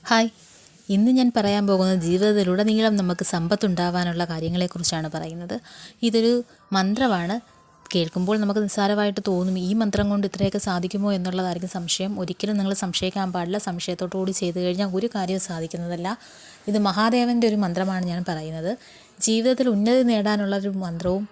Hi, ഇന്ന് ഞാൻ പറയാൻ പോകുന്നത് ജീവിതത്തിലുടനീളം നമുക്ക് സമ്പത്തുണ്ടാവാനുള്ള കാര്യങ്ങളെക്കുറിച്ചാണ് പറയുന്നത്. ഇതൊരു മന്ത്രമാണ്. കേൾക്കുമ്പോൾ നമുക്ക് നിസ്സാരമായിട്ട് തോന്നും, ഈ മന്ത്രം കൊണ്ട് ഇത്രയൊക്കെ സാധിക്കുമോ എന്നുള്ളതായിരിക്കും സംശയം. ഒരിക്കലും നിങ്ങൾ സംശയിക്കാൻ പാടില്ല. സംശയത്തോടുകൂടി ചെയ്തു കഴിഞ്ഞാൽ ഒരു കാര്യവും സാധിക്കുന്നതല്ല. ഇത് മഹാദേവൻ്റെ ഒരു മന്ത്രമാണ് ഞാൻ പറയുന്നത്. ജീവിതത്തിൽ ഉന്നതി നേടാനുള്ളൊരു മന്ത്രവും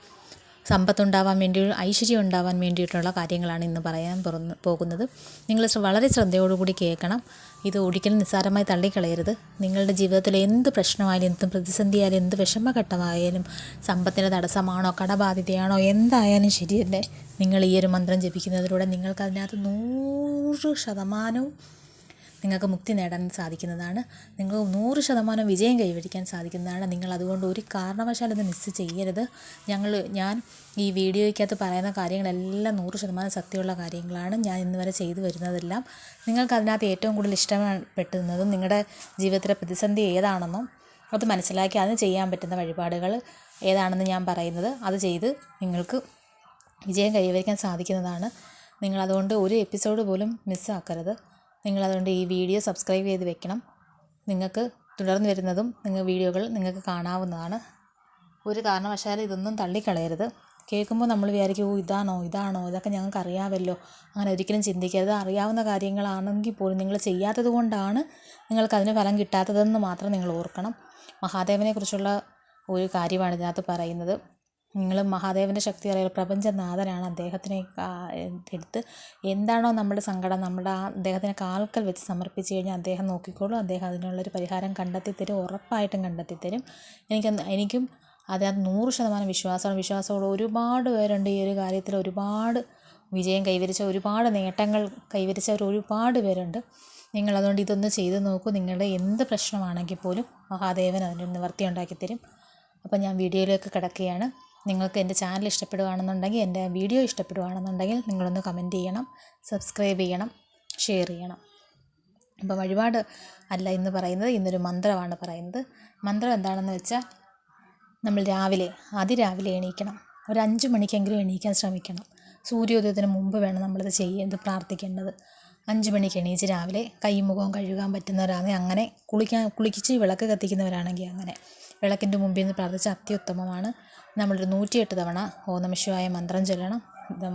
സമ്പത്തുണ്ടാവാൻ വേണ്ടി, ഐശ്വര്യം ഉണ്ടാവാൻ വേണ്ടിയിട്ടുള്ള കാര്യങ്ങളാണ് ഇന്ന് പറയാൻ പോകുന്നത്. നിങ്ങൾ വളരെ ശ്രദ്ധയോടുകൂടി കേൾക്കണം. ഇത് ഒരിക്കലും നിസ്സാരമായി തള്ളിക്കളയരുത്. നിങ്ങളുടെ ജീവിതത്തിൽ എന്ത് പ്രശ്നമായാലും, എന്ത് പ്രതിസന്ധിയായാലും, എന്ത് വിഷമഘട്ടമായാലും, സമ്പത്തിൻ്റെ തടസ്സമാണോ, കടബാധ്യതയാണോ, എന്തായാലും ശരി തന്നെ, നിങ്ങൾ ഈ ഒരു മന്ത്രം ജപിക്കുന്നതിലൂടെ നിങ്ങൾക്കതിനകത്ത് 100% നിങ്ങൾക്ക് മുക്തി നേടാൻ സാധിക്കുന്നതാണ്. നിങ്ങൾ 100% വിജയം കൈവരിക്കാൻ സാധിക്കുന്നതാണ്. നിങ്ങൾ അതുകൊണ്ട് ഒരു കാരണവശാലും ഇത് മിസ് ചെയ്യരുത്. ഞാൻ ഈ വീഡിയോയ്ക്കകത്ത് പറയുന്ന കാര്യങ്ങളെല്ലാം 100% സത്യമുള്ള കാര്യങ്ങളാണ്. ഞാൻ ഇന്ന് വരെ ചെയ്തു വരുന്നതെല്ലാം നിങ്ങൾക്ക് അതിനകത്ത് ഏറ്റവും കൂടുതൽ ഇഷ്ടപ്പെടുന്നതും നിങ്ങളുടെ ജീവിതത്തിലെ പ്രതിസന്ധി ഏതാണെന്നും അത് മനസ്സിലാക്കി അതിന് ചെയ്യാൻ പറ്റുന്ന വഴിപാടുകൾ ഏതാണെന്ന് ഞാൻ പറയുന്നത്. അത് ചെയ്ത് നിങ്ങൾക്ക് വിജയം കൈവരിക്കാൻ സാധിക്കുന്നതാണ്. നിങ്ങളതുകൊണ്ട് ഒരു എപ്പിസോഡ് പോലും മിസ്സാക്കരുത്. നിങ്ങളതുകൊണ്ട് ഈ വീഡിയോ സബ്സ്ക്രൈബ് ചെയ്ത് വെക്കണം. നിങ്ങൾക്ക് തുടർന്ന് വരുന്നതും വീഡിയോകൾ നിങ്ങൾക്ക് കാണാവുന്നതാണ്. ഒരു കാരണവശാലും ഇതൊന്നും തള്ളിക്കളയരുത്. കേൾക്കുമ്പോൾ നമ്മൾ വിചാരിക്കും, ഇതാണോ ഇതൊക്കെ ഞങ്ങൾക്ക് അറിയാമല്ലോ. അങ്ങനെ ഒരിക്കലും ചിന്തിക്കരുത്. അറിയാവുന്ന കാര്യങ്ങളാണെങ്കിൽ പോലും നിങ്ങൾ ചെയ്യാത്തത് കൊണ്ടാണ് നിങ്ങൾക്കതിന് ഫലം കിട്ടാത്തതെന്ന് മാത്രം നിങ്ങൾ ഓർക്കണം. മഹാദേവനെക്കുറിച്ചുള്ള ഒരു കാര്യമാണ് ഇതിനകത്ത് പറയുന്നത്. നിങ്ങൾ മഹാദേവൻ്റെ ശക്തി അറിയാം. പ്രപഞ്ചനാഥനാണ്. അദ്ദേഹത്തിനെ എടുത്ത് എന്താണോ നമ്മുടെ സങ്കടം അദ്ദേഹത്തിനെ കാൽക്കൽ വെച്ച് സമർപ്പിച്ച് കഴിഞ്ഞാൽ അദ്ദേഹം നോക്കിക്കോളും. അദ്ദേഹം അതിനുള്ളൊരു പരിഹാരം കണ്ടെത്തിത്തരും. ഉറപ്പായിട്ടും കണ്ടെത്തിത്തരും. എനിക്കും അതിനകത്ത് 100% വിശ്വാസമുള്ള ഒരുപാട് പേരുണ്ട്. ഈ ഒരു കാര്യത്തിൽ ഒരുപാട് വിജയം കൈവരിച്ച, ഒരുപാട് നേട്ടങ്ങൾ കൈവരിച്ചവർ ഒരുപാട് പേരുണ്ട്. നിങ്ങളതുകൊണ്ട് ഇതൊന്ന് ചെയ്ത് നോക്കൂ. നിങ്ങളുടെ എന്ത് പ്രശ്നമാണെങ്കിൽ പോലും മഹാദേവൻ അതിന് നിവർത്തി ഉണ്ടാക്കിത്തരും. അപ്പോൾ ഞാൻ വീഡിയോയിലേക്ക് കിടക്കുകയാണ്. നിങ്ങൾക്ക് എൻ്റെ ചാനൽ ഇഷ്ടപ്പെടുകയാണെന്നുണ്ടെങ്കിൽ, എൻ്റെ വീഡിയോ ഇഷ്ടപ്പെടുകയാണെന്നുണ്ടെങ്കിൽ നിങ്ങളൊന്ന് കമൻറ്റ് ചെയ്യണം, സബ്സ്ക്രൈബ് ചെയ്യണം, ഷെയർ ചെയ്യണം. അപ്പോൾ വഴിപാട് അല്ല ഇന്ന് പറയുന്നത്, ഇന്നൊരു മന്ത്രമാണ് പറയുന്നത്. മന്ത്രം എന്താണെന്ന് വെച്ചാൽ, നമ്മൾ അതിരാവിലെ എണീക്കണം. ഒരു 5 മണിക്കെങ്കിലും എണീക്കാൻ ശ്രമിക്കണം. സൂര്യോദയത്തിന് മുമ്പ് വേണം നമ്മളിത് പ്രാർത്ഥിക്കേണ്ടത്. 5 മണിക്ക് എണീച്ച് രാവിലെ കൈയും മുഖവും കഴുകാൻ പറ്റുന്നവരാണെങ്കിൽ അങ്ങനെ, കുളിച്ച് വിളക്ക് കത്തിക്കുന്നവരാണെങ്കിൽ അങ്ങനെ, വിളക്കിൻ്റെ മുമ്പിൽ നിന്ന് പ്രാർത്ഥിച്ച അത്യുത്തമമാണ്. നമ്മളൊരു 108 തവണ ഓം നമഃ ശിവായ മന്ത്രം ചൊല്ലണം.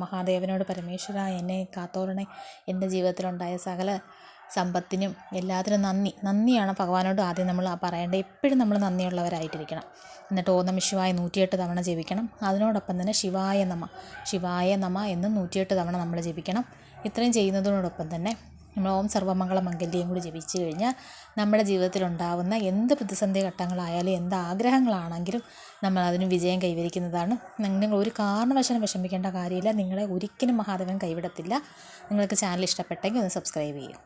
മഹാദേവനോട്, പരമേശ്വര എന്നെ കാത്തോളണേ, എൻ്റെ ജീവിതത്തിലുണ്ടായ സകല സമ്പത്തിനും എല്ലാത്തിനും നന്ദിയാണ് ഭഗവാനോട് ആദ്യം നമ്മൾ പറയേണ്ടത്. എപ്പോഴും നമ്മൾ നന്ദിയുള്ളവരായിട്ടിരിക്കണം. എന്നിട്ട് ഓം നമഃ ശിവായ 108 തവണ ജപിക്കണം. അതിനോടൊപ്പം തന്നെ ശിവായ നമ എന്നും 108 തവണ നമ്മൾ ജപിക്കണം. ഇത്രയും ചെയ്യുന്നതിനോടൊപ്പം തന്നെ നമ്മൾ ഓം സർവമംഗള മംഗല്യം കൂടി ജപിച്ചു കഴിഞ്ഞാൽ നമ്മുടെ ജീവിതത്തിലുണ്ടാകുന്ന എന്ത് പ്രതിസന്ധി ഘട്ടങ്ങളായാലും, എന്ത് ആഗ്രഹങ്ങളാണെങ്കിലും നമ്മൾ അതിന് വിജയം കൈവരിക്കുന്നതാണ്. നിങ്ങൾ ഒരു കാരണവശാലും വിഷമിക്കേണ്ട കാര്യമില്ല. നിങ്ങളെ ഒരിക്കലും മഹാദേവൻ കൈവിടത്തില്ല. നിങ്ങൾക്ക് ചാനൽ ഇഷ്ടപ്പെട്ടെങ്കിൽ ഒന്ന് സബ്സ്ക്രൈബ് ചെയ്യൂ.